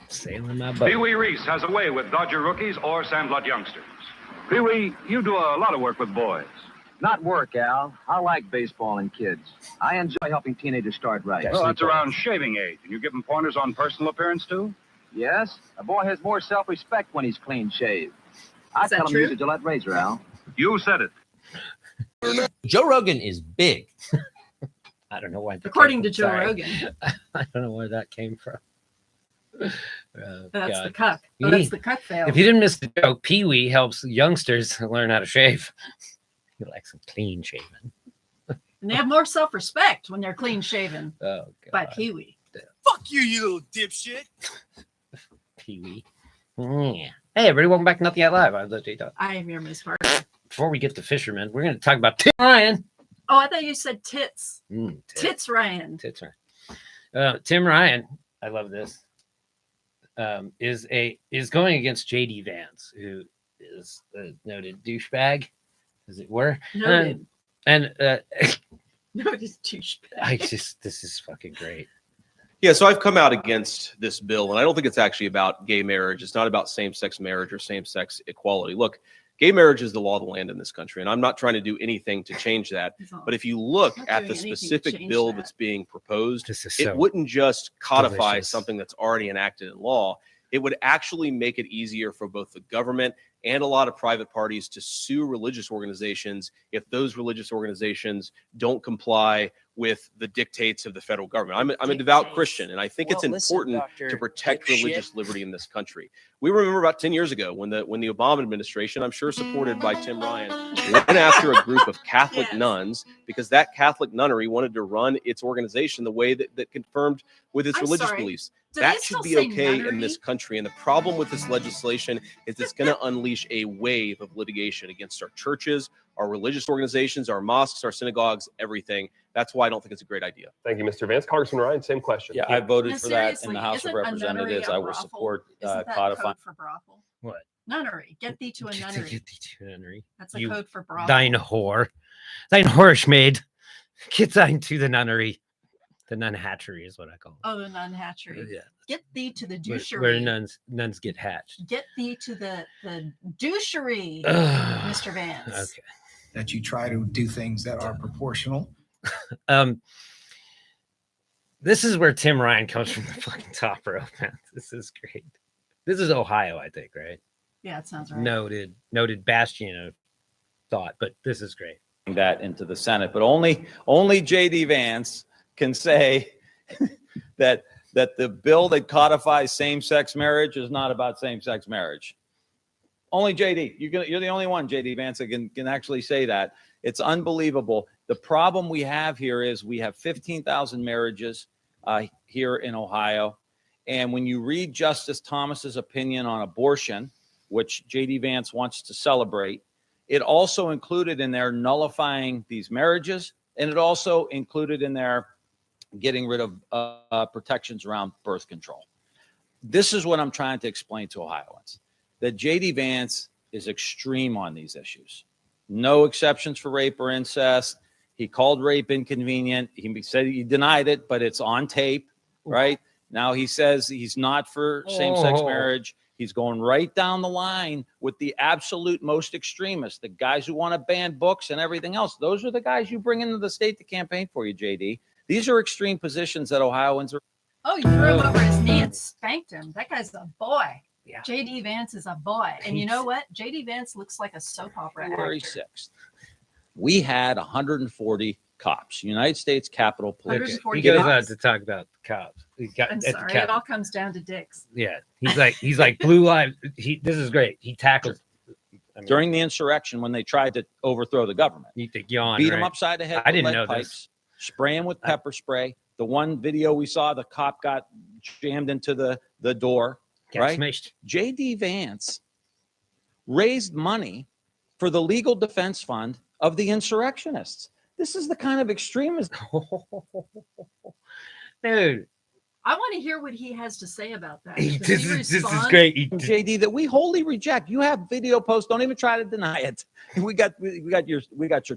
Sailing my boat. Pee Wee Reese has a way with Dodger rookies or Sandlot youngsters. Pee Wee, you do a lot of work with boys. Not work, Al. I like baseball and kids. I enjoy helping teenagers start right. Well, that's around shaving age. And you give them pointers on personal appearance, too? Yes, a boy has more self-respect when he's clean-shaved. I tell him to use a Gillette razor, Al. You said it. Joe Rogan is big. I don't know why. According to Joe Rogan. I don't know where that came from. That's God. the cuck. Oh, that's the cuck fail. If you didn't miss the joke, Pee Wee helps youngsters learn how to shave. He likes them clean shaven. And they have more self-respect when they're clean shaven. Oh, God. By Pee Wee. Fuck you, you little dipshit. Pee Wee. Yeah. Hey, everybody, welcome back to Nothing Yet Live. I'm J-Dot. I am your Miss Parker. Before we get to Fisherman, we're going to talk about Tim Ryan. Oh, I thought you said tits. Tits Ryan. Tits Ryan. Tim Ryan, I love this, is going against J.D. Vance, who is a noted douchebag, as it were. Noted. Noted douchebag. This is fucking great. Yeah, so I've come out against this bill, and I don't think it's actually about gay marriage. It's not about same-sex marriage or same-sex equality. Look, gay marriage is the law of the land in this country, and I'm not trying to do anything to change that. But if you look at the specific bill that's being proposed, it wouldn't just codify something that's already enacted in law. It would actually make it easier for both the government and a lot of private parties to sue religious organizations if those religious organizations don't comply with the dictates of the federal government. I'm a devout Christian, and I think it's important to protect religious liberty in this country. We remember about 10 years ago when the Obama administration, I'm sure supported by Tim Ryan, went after a group of Catholic nuns because that Catholic nunnery wanted to run its organization the way that confirmed with its religious beliefs. That should be okay in this country. And the problem with this legislation is it's going to unleash a wave of litigation against our churches, our religious organizations, our mosques, our synagogues, everything. That's why I don't think it's a great idea. Thank you, Mr. Vance. Congressman Ryan, same question. Yeah, I voted for that in the House of Representatives. I will support codifying. For brothel? What? Nunnery. Get thee to a nunnery. Get thee to a nunnery. That's a code for brothel. Thine whore. Thine whorish maid. Get thine to the nunnery. The nun hatchery is what I call it. Oh, the nun hatchery. Yeah. Get thee to the douchery. Where nuns get hatched. Get thee to the douchery, Mr. Vance. Okay. That you try to do things that are proportional. This is where Tim Ryan comes from the fucking top row, man. This is great. This is Ohio, I think, right? Yeah, it sounds right. Noted bastion of thought, but this is great. That into the Senate, but only J.D. Vance can say that the bill that codifies same-sex marriage is not about same-sex marriage. Only JD. You're the only one, JD Vance, that can actually say that. It's unbelievable. The problem we have here is we have 15,000 marriages here in Ohio. And when you read Justice Thomas's opinion on abortion, which JD Vance wants to celebrate, it also included in there nullifying these marriages. And it also included in there getting rid of protections around birth control. This is what I'm trying to explain to Ohioans, that J.D. Vance is extreme on these issues. No exceptions for rape or incest. He called rape inconvenient. He said he denied it, but it's on tape, right? Now he says he's not for same-sex marriage. He's going right down the line with the absolute most extremists, the guys who want to ban books and everything else. Those are the guys you bring into the state to campaign for you, J.D. These are extreme positions that Ohioans are. Oh, you threw him over his knee and spanked him. That guy's a boy. Yeah. J.D. Vance is a boy. And you know what? J.D. Vance looks like a soap opera actor. February 6th, we had 140 cops, United States Capitol Police. He goes on to talk about the cops. I'm sorry, it all comes down to dicks. Yeah, he's like Blue Lives. This is great. He tackled during the insurrection when they tried to overthrow the government. You think yawn, beat him upside the head. I didn't know pipes, this. Spray him with pepper spray. The one video we saw, the cop got jammed into the door. Right? Smashed. J.D. Vance raised money for the legal defense fund of the insurrectionists. This is the kind of extremism. Dude. I want to hear what he has to say about that. This is great. JD, that we wholly reject. You have video posts. Don't even try to deny it. We got your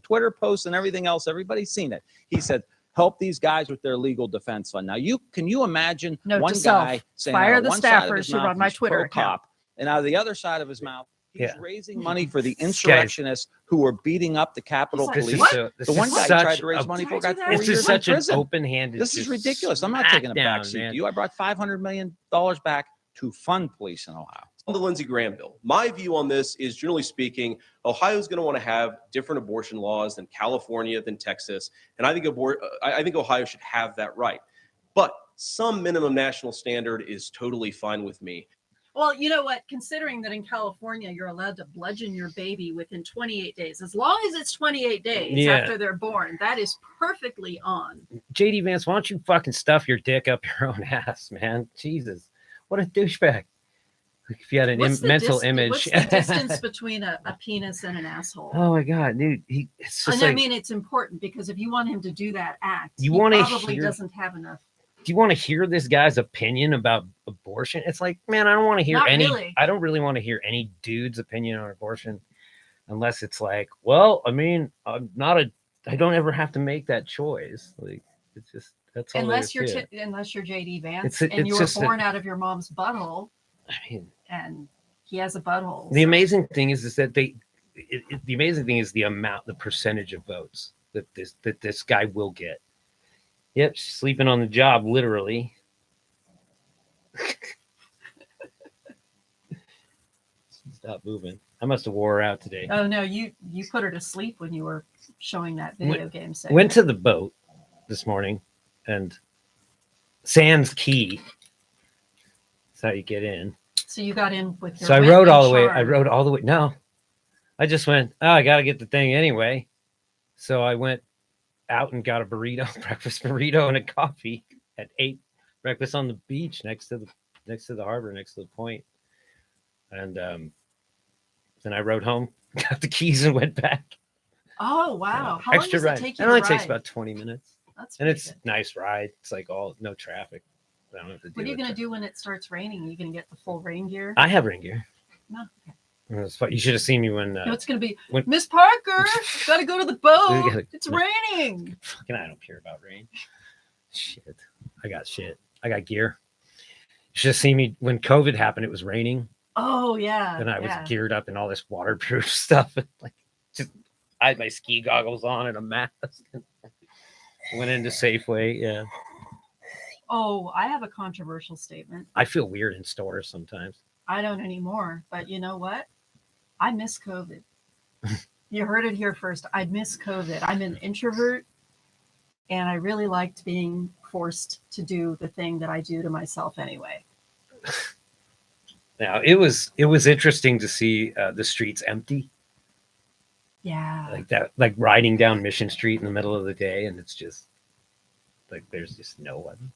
Twitter posts and everything else. Everybody's seen it. He said, help these guys with their legal defense fund. Now, can you imagine Note one to self, guy saying fire out of the one side of staffers his who mouth run my he's Twitter pro-cop, account. and out of the other side of his mouth, he's Yeah. raising money for the Guys, insurrectionists who were beating up the Capitol He's like, This Police. is "What? so, this The is one guy such tried to raise a, money Did for I got do that? 4 this years is in such an prison. open-handed. This is just ridiculous. I'm not taking a smackdown, backseat man. to you. I brought $500 million back to fund police in Ohio. On the Lindsey Graham bill, my view on this is, generally speaking, Ohio's going to want to have different abortion laws than California, than Texas, and I think Ohio should have that right. But some minimum national standard is totally fine with me. Well, you know what? Considering that in California, you're allowed to bludgeon your baby within 28 days, as long as it's 28 days Yeah. after they're born, that is perfectly on. JD Vance, why don't you fucking stuff your dick up your own ass, man? Jesus, what a douchebag. Like if you had an mental image. What's the distance between a penis and an asshole? Oh my god, dude! It's just And like, I mean, it's important because if you want him to do that act, You he wanna probably hear- doesn't have enough. do you want to hear this guy's opinion about abortion? It's like, man, I don't want to hear Not any. really. I don't really want to hear any dude's opinion on abortion, unless it's like, well, I mean, I don't ever have to make that choice. Like, it's just that's all. Unless there you're is to it. unless you're JD Vance It's a- and it's you were just a- born out of your mom's butthole, I mean, and he has a butthole. the so- amazing thing is that the amazing thing is the percentage of votes that this guy will get. Yep, sleeping on the job, literally. Stop moving. I must have wore her out today. Oh no, you put her to sleep when you were showing that video game segment. Went to the boat this morning, and Sam's Key. That's how you get in. So you got in with your. So I wit rode and all the way. I charm. rode all the way. No, I just went. Oh, I got to get the thing anyway. So I went out and got a burrito, breakfast burrito, and a coffee. And ate breakfast on the beach next to the harbor, next to the point. And then I rode home, got the keys, and went back. Oh wow! How Extra long does ride. it take It you to only ride? takes about 20 minutes, That's and pretty it's good. nice ride. It's like all no traffic. I don't have to. What are you gonna do when it starts raining? Are you gonna get the full rain gear? I have rain gear. No. Okay. It's fun. You should have seen me when. No, it's gonna be when- Miss Parker. Gotta go to the boat. gotta- It's raining. Fucking, I don't care about rain. Shit, I got shit. I got gear. You should have seen me when COVID happened. It was raining, Oh yeah. and I was yeah. geared up in all this waterproof stuff. And like, just I had my ski goggles on and a mask. Went into Safeway. Yeah, Oh, I have a controversial statement. I feel weird in stores sometimes. I don't anymore, but you know what? I miss COVID. You heard it here first. I miss COVID. I'm an introvert, and I really liked being forced to do the thing that I do to myself anyway. Now it was interesting to see the streets empty, Yeah. like that, like riding down Mission Street in the middle of the day, and it's just like there's just no one.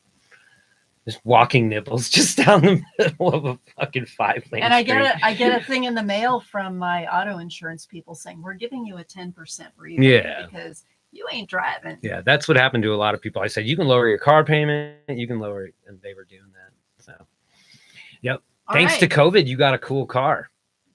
Just walking nipples just down the middle of a fucking 5-lane And I street. get a thing in the mail from my auto insurance people saying we're giving you a 10% rebate Yeah. because you ain't driving. Yeah, that's what happened to a lot of people. I said, you can lower your car payment, you can lower it, and they were doing that. So, yep. All Thanks to right. COVID, you got a cool car.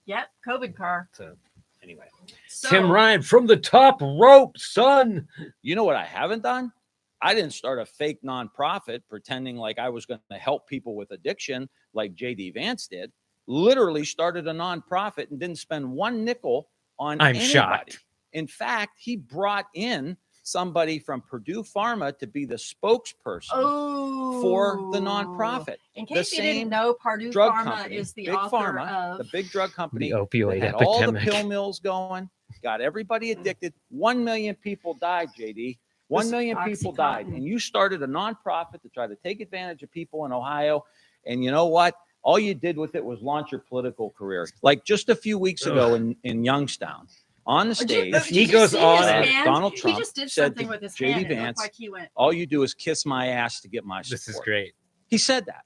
Yep, COVID car. So, anyway, So, Tim Ryan from the top rope, son. You know what I haven't done? I didn't start a fake nonprofit pretending like I was going to help people with addiction like JD Vance did. Literally started a nonprofit and didn't spend one nickel on I'm anybody. shocked. In fact, he brought in somebody from Purdue Pharma to be the spokesperson for the nonprofit. In case you didn't same know, Purdue drug Pharma company, is the Big author Pharma, the of big drug company, The opioid that had all the epidemic. pill mills going, got everybody addicted. 1 million people died, JD. 1 million people died. Oxycontin. And you started a nonprofit to try to take advantage of people in Ohio. And you know what? All you did with it was launch your political career. Like just a few weeks ago in Youngstown, on the stage, Did He you goes see on his and hand? Donald He Trump just did said something to with his JD hand. It looked Vance, like he went. all you do is kiss my ass to get my support. This is great. He said that.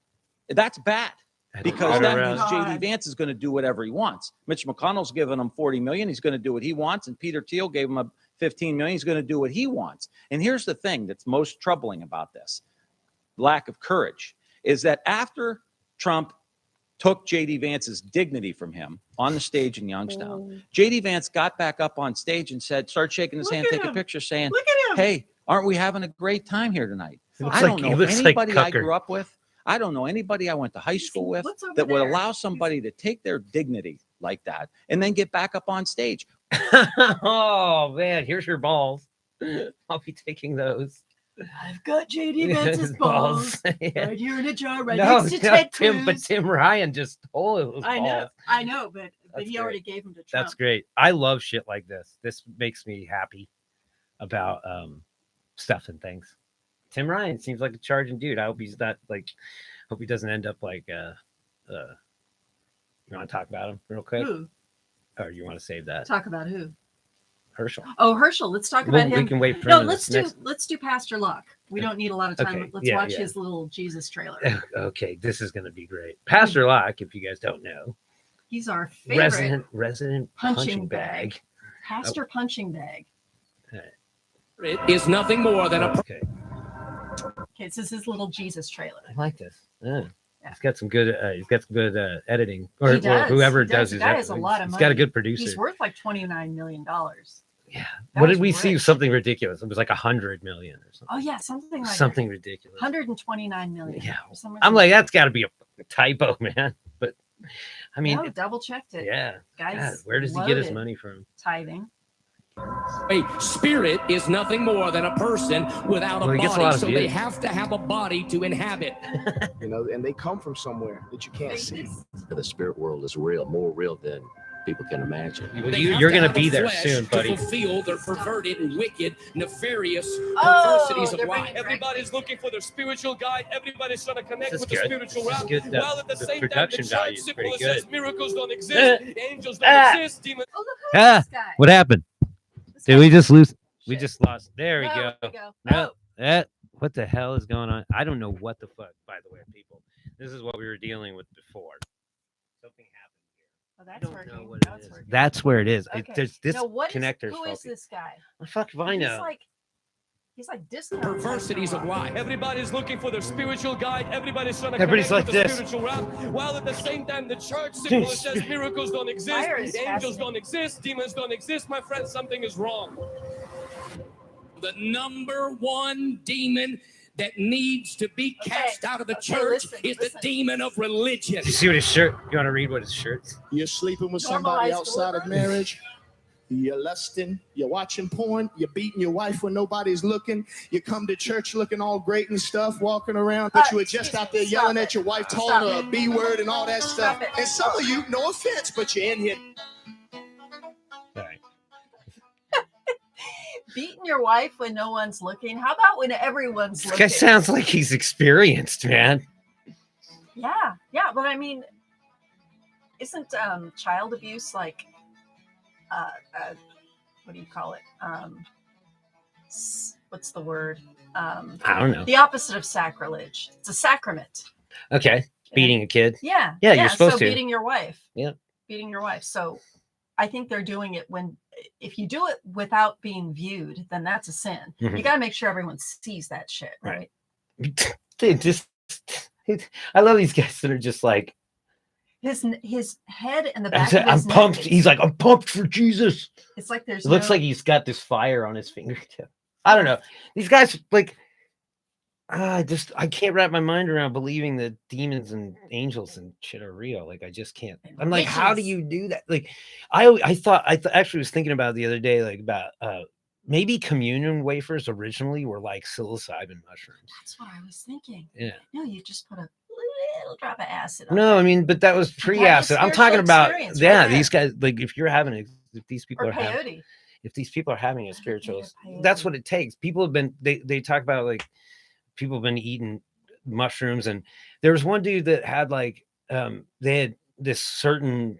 That's bad. Because Right that around. means JD God. Vance is going to do whatever he wants. Mitch McConnell's giving him 40 million. He's going to do what he wants. And Peter Thiel gave him a 15 million. He's going to do what he wants. And here's the thing that's most troubling about this lack of courage is that after Trump took JD Vance's dignity from him on the stage in Youngstown, JD Vance got back up on stage and said, started shaking his Look hand, at take a him. picture saying, Look at him. hey, Aren't we having a great time here tonight? It looks I like- don't it know looks like anybody I Cucker. grew up with. I don't know anybody I went to high school with What's over that would there? allow somebody to take their dignity like that and then get back up on stage. Oh man, here's your balls. I'll be taking those. I've got JD Vance's balls Yeah. right here in a jar, right No, next to no, Ted Tim, but Cruz. Tim Ryan just stole those balls. I know, but That's he great. already gave them to Trump. That's great. I love shit like this. This makes me happy about stuff and things. Tim Ryan seems like a charging dude. I hope he's not like. Hope he doesn't end up like. You want to talk about him real quick, Who? or you want to save that? Talk about who? Hershel. Oh, Hershel. Let's talk Well, about we him. can wait for No, him. let's do Pastor Locke. We don't need a lot of time. Okay, Let's yeah, watch yeah. his little Jesus trailer. Okay, this is going to be great. Pastor Locke, if you guys don't know, He's our favorite resident punching bag. Pastor Punching Bag. It is nothing more than a Okay, Okay, this is his little Jesus trailer. I like this. Yeah. Yeah. He's got some good. He's got some good editing, or He does. whoever He does. does The his. guy has a lot of He's got a money. good producer. He's worth like $29 million. Yeah. That What was did we see? rich. Something ridiculous. It was like 100 million or something. Oh yeah, something like Something ridiculous. 129 million. Yeah. For some I'm reason. like, that's got to be a typo, man. But I mean, no, double checked it. yeah. Guys, God, where does he get his loaded. money from? Tithing. A spirit is nothing more than a person without a Well, he gets a lot body, of so they views. have to have a body to inhabit. You know, and they come from somewhere that you can't see. The spirit world is real, more real than people can imagine. Well, They you're have going to have be a there flesh soon, to buddy. fulfill their perverted, wicked, nefarious Oh, perversities they're of life. bringing Everybody's looking for their spiritual guide. Everybody's trying to connect This is with the good. spiritual This is realm. good. While at the The same time, the production value church is simply pretty says good. miracles don't exist, angels don't Ah. exist, demons. Oh, look Ah, at this guy. What happened? This Did guy- we just lose? We Shit. just lost. There we Oh, go. there we go. No, Oh, what the hell is going on? I don't know what the fuck, by the way, people. This is what we were dealing with before. Something happened here. oh, that's I don't working. know what Now it's it is. working. That's where it is. Okay. There's this No, what is- connector's who is faulty. this guy? Well, fuck if I know. He's like discount. Perversities of life. Everybody's looking for their spiritual guide. Everybody's trying to Everybody's connect with like the this. spiritual realm. While at the same time, the church simply says miracles don't exist, Fire is angels fascinating. don't exist, demons don't exist. My friend, something is wrong. The number one demon that needs to be cast out of the Okay, church listen, is listen. the demon of religion. Did you see what his shirt? You want to read what his shirt's? You're sleeping with Normal somebody high outside of schooler? marriage. You're lusting, you're watching porn, you're beating your wife when nobody's looking. You come to church looking all great and stuff, walking around, but you were just out there yelling at your wife, calling her a B word and all that stuff. Stop it. And some of you, no offense, but you're in here. All right. Beating your wife when no one's looking. How about when everyone's This looking? guy sounds like he's experienced, man. Yeah, yeah, but I mean, isn't child abuse like, what do you call it? What's the word? I don't know. The opposite of sacrilege. It's a sacrament. Okay. Beating a kid. Yeah. Yeah, you're supposed to. Beating your wife. Yeah. Beating your wife. So I think they're doing it if you do it without being viewed, then that's a sin. Mhm. You got to make sure everyone sees that shit, right? Dude, I love these guys that are just like, His head and the back of I'm his pumped. neck. He's like, I'm pumped for Jesus. It's like there's It looks no- like he's got this fire on his fingertip. I don't know. These guys, like, I can't wrap my mind around believing that demons and angels and shit are real. Like, I just can't. I'm like, how do Witches. you do that? Like, I actually was thinking about it the other day, like about maybe communion wafers originally were like psilocybin mushrooms. That's what I was thinking. Yeah. No, you just put a little drop of acid on No, it. I mean, but that was Have a pre-acid. I'm spiritual talking about, experience right yeah, there. these guys, like, if these people Or are having, peyote. if these people are having a spiritual, peyote. that's what it takes. People have been, they talk about, like, people have been eating mushrooms, and there was one dude that had, like, they had this certain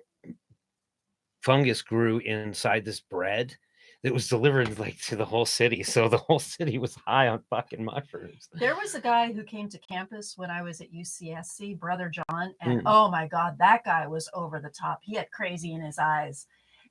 fungus grew inside this bread that was delivered, like, to the whole city. So the whole city was high on fucking mushrooms. There was a guy who came to campus when I was at UCSC, Brother John, and Mm. oh my God, that guy was over the top. He had crazy in his eyes.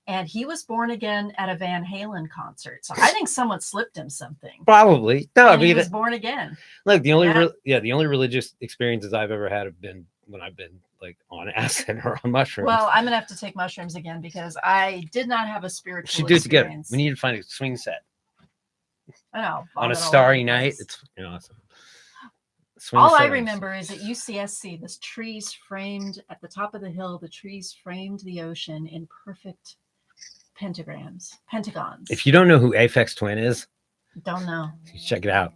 And he was born again at a Van Halen concert. So I think someone slipped him something. Probably. No, I And he mean, was born again. like, the only, Yeah. the only religious experiences I've ever had have been when I've been, like, on acid or on mushrooms. Well, I'm gonna have to take mushrooms again because I did not have a we spiritual should do it together. experience. We need to find a swing set. I know. on a vomit all starry over the night. place. It's fucking awesome. Swing All I sevens. remember is at UCSC, this trees framed at the top of the hill, the trees framed the ocean in perfect pentagons. If you don't know who Aphex Twin is, Don't know. check it out.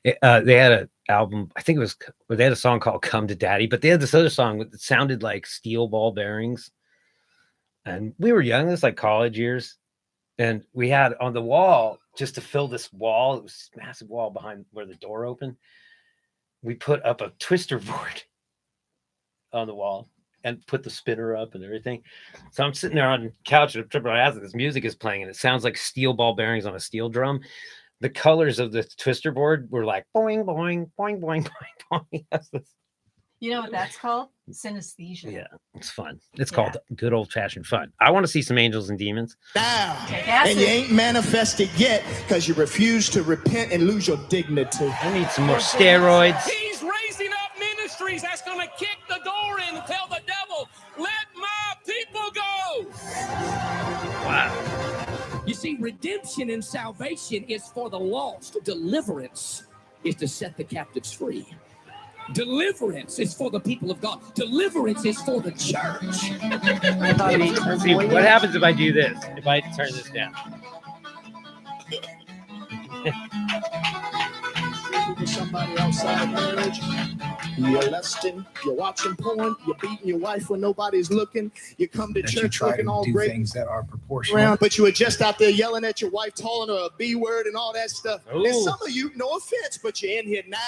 They had an album, I think it was, they had a song called Come to Daddy, but they had this other song that sounded like steel ball bearings. And we were young, it was like college years. And we had on the wall, just to fill this wall, it was a massive wall behind where the door opened. We put up a twister board on the wall and put the spinner up and everything. So I'm sitting there on the couch and I'm tripping my ass and this music is playing and it sounds like steel ball bearings on a steel drum. The colors of the twister board were like boing, boing, boing, boing, boing, boing. That's this. You know what that's called? Synesthesia. Yeah, it's fun. It's called good old fashioned fun. I want to see some angels and demons. Now, Take acid. and you ain't manifested yet because you refuse to repent and lose your dignity. I need some more steroids. He's raising up ministries that's going to kick the door in and tell the devil, let my people go. Wow. You see, redemption and salvation is for the lost. Deliverance is to set the captives free. Deliverance is for the people of God. Deliverance is for the church. See, what happens if I do this? If I turn this down? Somebody outside marriage, you're lusting, you're watching porn, you're beating your wife when nobody's looking, you come to church looking all great, things that are proportional. but you were just out there yelling at your wife, calling her a B word and all that stuff. And some of you, no offense, but you're in here now.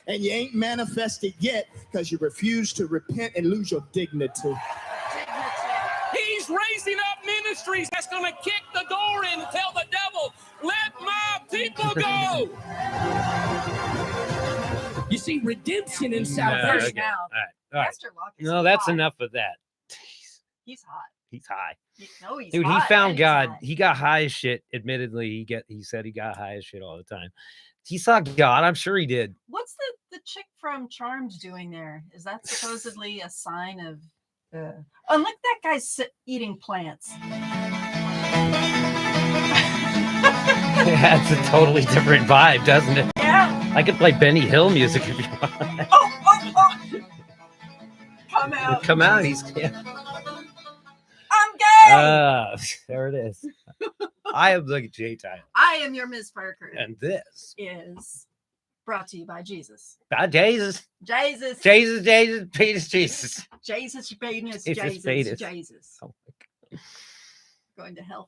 And you ain't manifested yet because you refuse to repent and lose your dignity. He's raising up ministries that's going to kick the door in and tell the devil, let my people go. You see, redemption and salvation. Okay. All right. Pastor Locke is No, that's hot. enough of that. He's hot. He's high. No, he's Dude, hot he found and he's God. high. He got high as shit. Admittedly, he said he got high as shit all the time. He saw God. I'm sure he did. What's the chick from Charmed doing there? Is that supposedly a sign of? Oh, look, that guy's eating plants. That's a totally different vibe, doesn't it? Yeah. I could play Benny Hill music if you want. Oh. Come out. Come out. He's yeah. I'm gay. There it is. I am the J-Type. I am your Ms. Parker. And this is brought to you by Jesus. by Jesus. Jesus. Jesus, Jesus, Penis, Jesus. Jesus, penis, Jesus, Jesus, penis. Jesus. Oh my God. Going to hell